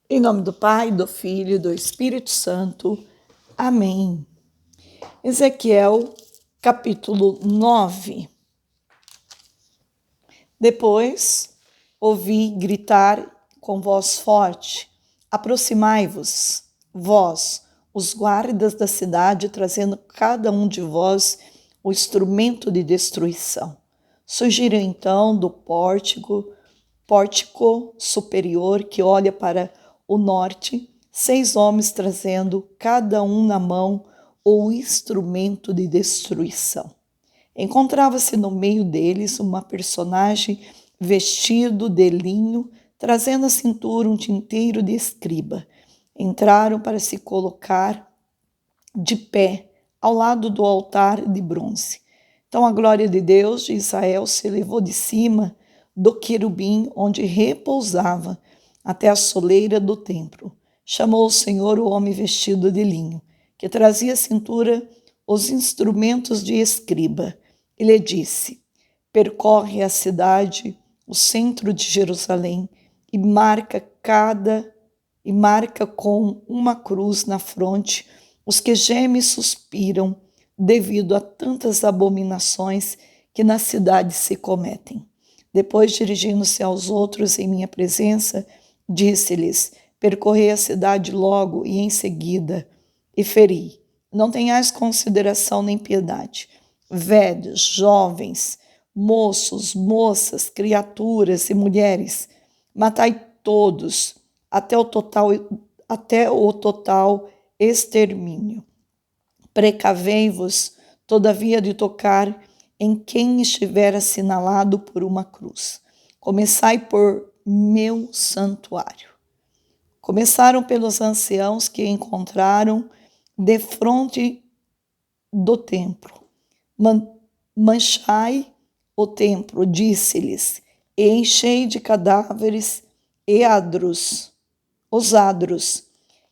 Em nome do Pai, do Filho e do Espírito Santo. Amém. Ezequiel, capítulo 9. Depois ouvi gritar com voz forte: aproximai-vos, vós, os guardas da cidade, trazendo cada um de vós o instrumento de destruição. Surgiram então do pórtico superior que olha para o norte, 6 homens trazendo cada um na mão o instrumento de destruição. Encontrava-se no meio deles uma personagem vestido de linho, trazendo à cintura um tinteiro de escriba. Entraram para se colocar de pé ao lado do altar de bronze. Então a glória de Deus de Israel se elevou de cima do querubim onde repousava até a soleira do templo. Chamou o Senhor o homem vestido de linho, que trazia à cintura os instrumentos de escriba. E lhe disse: percorre a cidade, o centro de Jerusalém, e marca com uma cruz na fronte os que gemem e suspiram devido a tantas abominações que na cidade se cometem. Depois, dirigindo-se aos outros em minha presença, disse-lhes: percorrei a cidade logo e em seguida, e feri. Não tenhais consideração nem piedade. Velhos, jovens, moços, moças, criaturas e mulheres, matai todos, até o total extermínio. Precavei-vos, todavia, de tocar em quem estiver assinalado por uma cruz. Começai por meu santuário. Começaram pelos anciãos que encontraram defronte do templo. Manchai o templo, disse-lhes, e enchei de cadáveres os adros.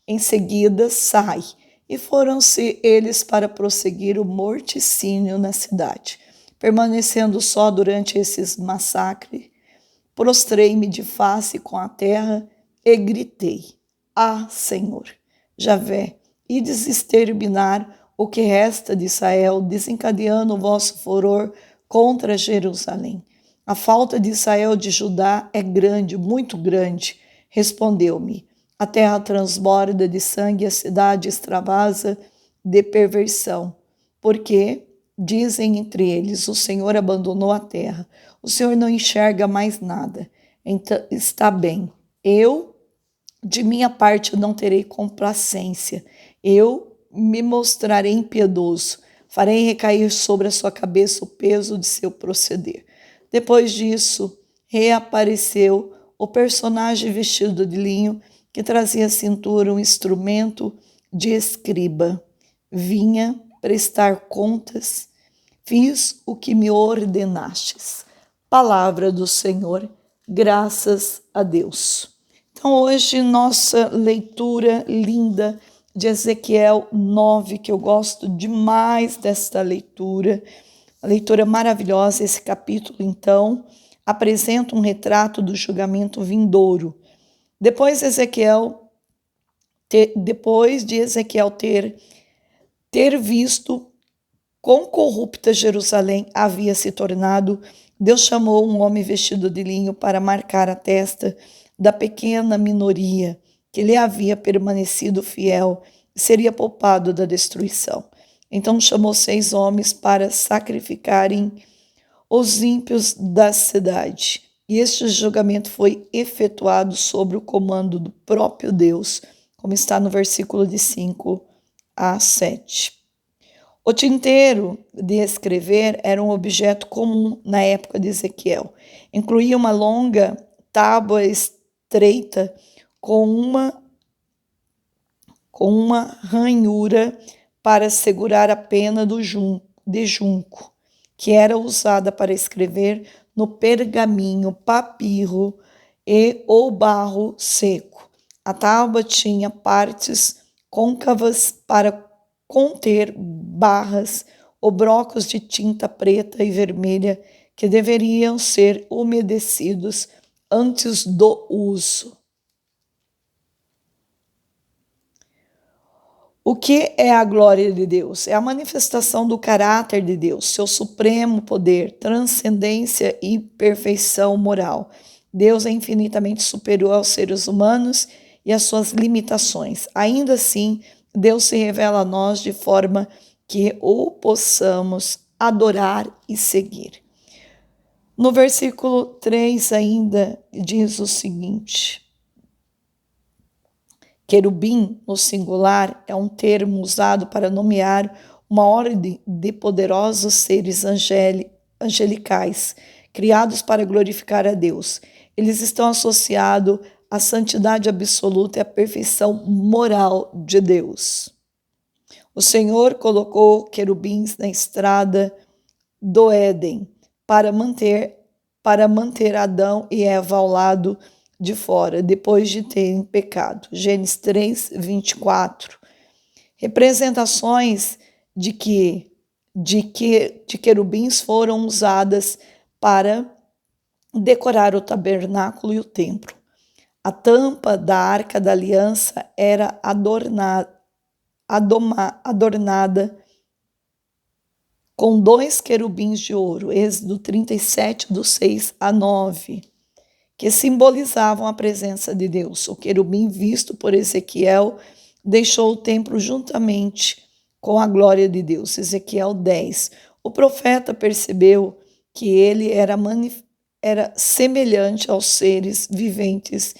Em seguida, sai. E foram-se eles para prosseguir o morticínio na cidade. Permanecendo só durante esses massacres, prostrei-me de face com a terra e gritei: ah, Senhor, Javé, ides exterminar o que resta de Israel, desencadeando o vosso furor contra Jerusalém. A falta de Israel de Judá é grande, muito grande. Respondeu-me: a terra transborda de sangue e a cidade extravasa de perversão. Porque, dizem entre eles, o Senhor abandonou a terra, o Senhor não enxerga mais nada. Então, está bem, eu, de minha parte, não terei complacência. Eu me mostrarei impiedoso, farei recair sobre a sua cabeça o peso de seu proceder. Depois disso, reapareceu o personagem vestido de linho que trazia à cintura um instrumento de escriba. Vinha prestar contas. Fiz o que me ordenastes. Palavra do Senhor, graças a Deus. Então hoje nossa leitura linda de Ezequiel 9, que eu gosto demais desta leitura, a leitura maravilhosa. Esse capítulo então apresenta um retrato do julgamento vindouro. Depois de Ezequiel ter visto quão corrupta Jerusalém havia se tornado, Deus chamou um homem vestido de linho para marcar a testa da pequena minoria que lhe havia permanecido fiel e seria poupado da destruição. Então chamou 6 homens para sacrificarem os ímpios da cidade. E este julgamento foi efetuado sob o comando do próprio Deus, como está no versículo de 5 a 7. O tinteiro de escrever era um objeto comum na época de Ezequiel. Incluía uma longa tábua estreita com uma ranhura para segurar a pena de junco, que era usada para escrever no pergaminho, papiro ou barro seco. A tábua tinha partes côncavas para conter barras ou brocos de tinta preta e vermelha que deveriam ser umedecidos antes do uso. O que é a glória de Deus? É a manifestação do caráter de Deus, seu supremo poder, transcendência e perfeição moral. Deus é infinitamente superior aos seres humanos e às suas limitações. Ainda assim, Deus se revela a nós de forma que o possamos adorar e seguir. No versículo 3 ainda diz o seguinte: querubim, no singular, é um termo usado para nomear uma ordem de poderosos seres angelicais, criados para glorificar a Deus. Eles estão associados à santidade absoluta e à perfeição moral de Deus. O Senhor colocou querubins na estrada do Éden para manter Adão e Eva ao lado de fora, depois de terem pecado. Gênesis 3, 24. Representações de querubins foram usadas para decorar o tabernáculo e o templo. A tampa da Arca da Aliança era adornada com 2 querubins de ouro, Êxodo 37, do 6 a 9, que simbolizavam a presença de Deus. O querubim visto por Ezequiel deixou o templo juntamente com a glória de Deus. Ezequiel 10. O profeta percebeu que ele era semelhante aos seres viventes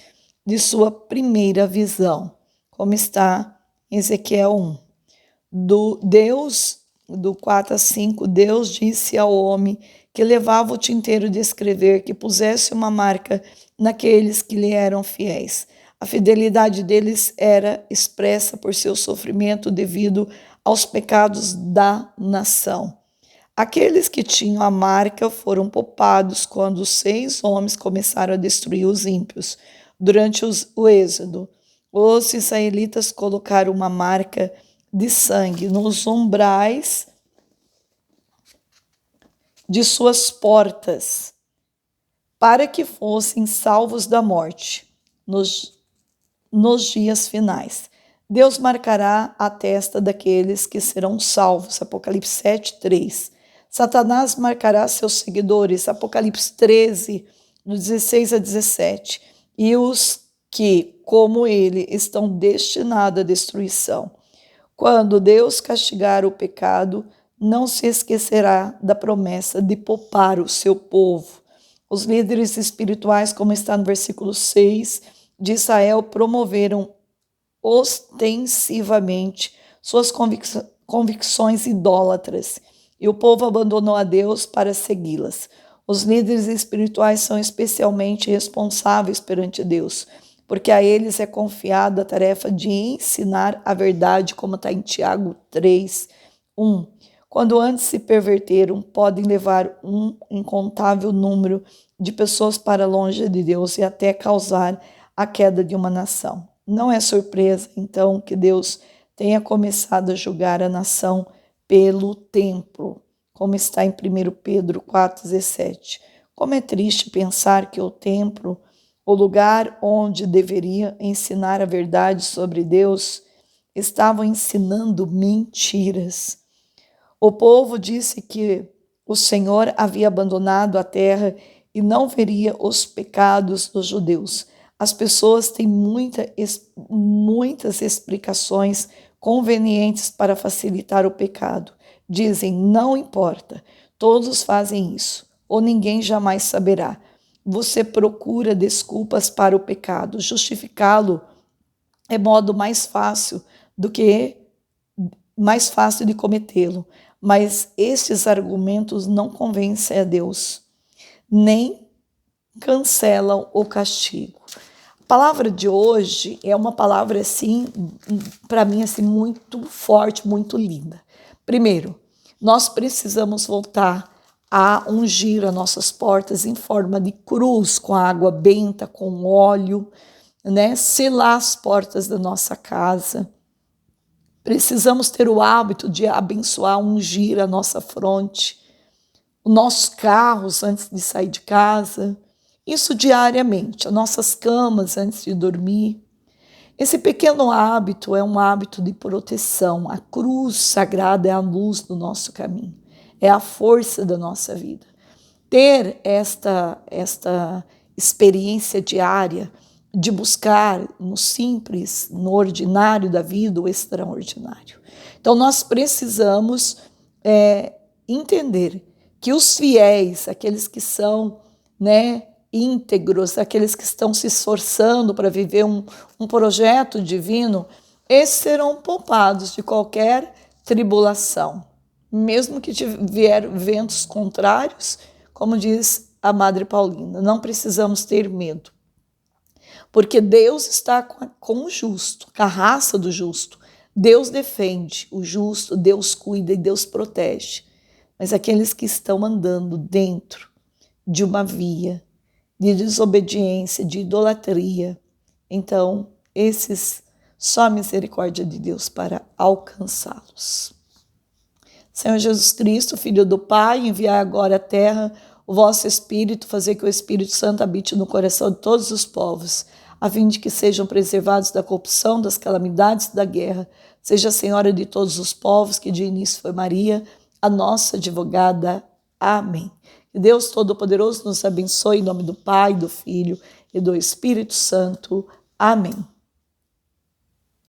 de sua primeira visão, como está em Ezequiel 1. Do 4 a 5, Deus disse ao homem que levava o tinteiro de escrever que pusesse uma marca naqueles que lhe eram fiéis. A fidelidade deles era expressa por seu sofrimento devido aos pecados da nação. Aqueles que tinham a marca foram poupados quando os 6 homens começaram a destruir os ímpios. Durante o êxodo, os israelitas colocaram uma marca de sangue nos umbrais de suas portas, para que fossem salvos da morte nos dias finais. Deus marcará a testa daqueles que serão salvos. Apocalipse 7, 3. Satanás marcará seus seguidores. Apocalipse 13, do 16 a 17. E os que, como ele, estão destinados à destruição. Quando Deus castigar o pecado, não se esquecerá da promessa de poupar o seu povo. Os líderes espirituais, como está no versículo 6 de Israel, promoveram ostensivamente suas convicções idólatras, e o povo abandonou a Deus para segui-las. Os líderes espirituais são especialmente responsáveis perante Deus, porque a eles é confiada a tarefa de ensinar a verdade, como está em Tiago 3, 1. Quando antes se perverteram, podem levar um incontável número de pessoas para longe de Deus e até causar a queda de uma nação. Não é surpresa, então, que Deus tenha começado a julgar a nação pelo templo, como está em 1 Pedro 4,17. Como é triste pensar que o templo, o lugar onde deveria ensinar a verdade sobre Deus, estavam ensinando mentiras. O povo disse que o Senhor havia abandonado a terra e não veria os pecados dos judeus. As pessoas têm muitas explicações convenientes para facilitar o pecado. Dizem, não importa, todos fazem isso, ou ninguém jamais saberá. Você procura desculpas para o pecado. Justificá-lo é modo mais fácil de cometê-lo. Mas estes argumentos não convencem a Deus, nem cancelam o castigo. A palavra de hoje é uma palavra, assim, para mim, assim, muito forte, muito linda. Primeiro, nós precisamos voltar a ungir as nossas portas em forma de cruz, com água benta, com óleo, né? Selar as portas da nossa casa. Precisamos ter o hábito de abençoar, ungir a nossa fronte, os nossos carros antes de sair de casa, isso diariamente, as nossas camas antes de dormir. Esse pequeno hábito é um hábito de proteção. A cruz sagrada é a luz do nosso caminho, é a força da nossa vida. Ter esta experiência diária de buscar no simples, no ordinário da vida, o extraordinário. Então nós precisamos entender que os fiéis, aqueles que são íntegros, aqueles que estão se esforçando para viver um projeto divino, esses serão poupados de qualquer tribulação. Mesmo que vier ventos contrários, como diz a Madre Paulina, não precisamos ter medo, porque Deus está com o justo, com a raça do justo. Deus defende o justo, Deus cuida e Deus protege. Mas aqueles que estão andando dentro de uma via de desobediência, de idolatria, então esses só a misericórdia de Deus para alcançá-los. Senhor Jesus Cristo, Filho do Pai, enviai agora à terra o vosso Espírito, fazer que o Espírito Santo habite no coração de todos os povos, a fim de que sejam preservados da corrupção, das calamidades da guerra. Seja a Senhora de todos os povos, que de início foi Maria, a nossa advogada. Amém. Que Deus Todo-Poderoso nos abençoe em nome do Pai, do Filho e do Espírito Santo. Amém.